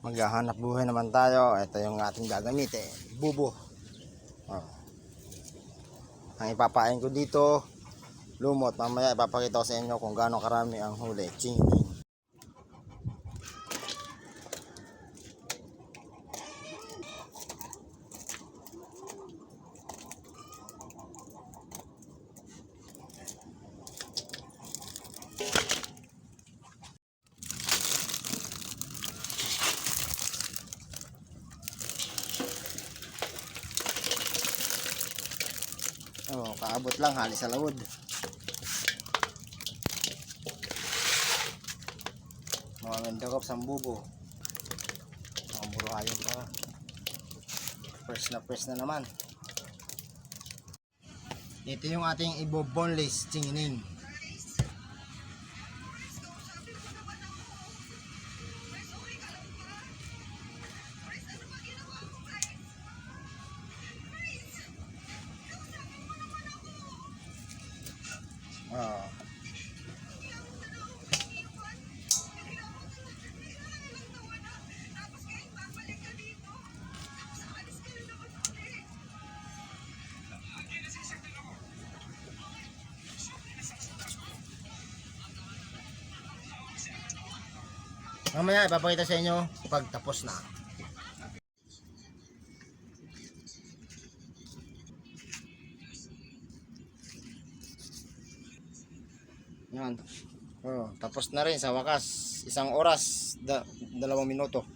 Maghahanap buhay naman tayo. Ito yung ating gagamitin, bubo. Ang ipapain ko dito, lumot. Mamaya ipapakita ko sa inyo kung gaano karami ang huli. Chinging. Kaabot lang halis sa lawod. Mga mendakop sa bubo. Mga buruhayon pa. Fresh na naman. Ito yung ating ibo-boneless chingining. Mamaya ipapakita sa inyo pag tapos na. Yan. Tapos na rin sa wakas. 1 oras, 2 minuto.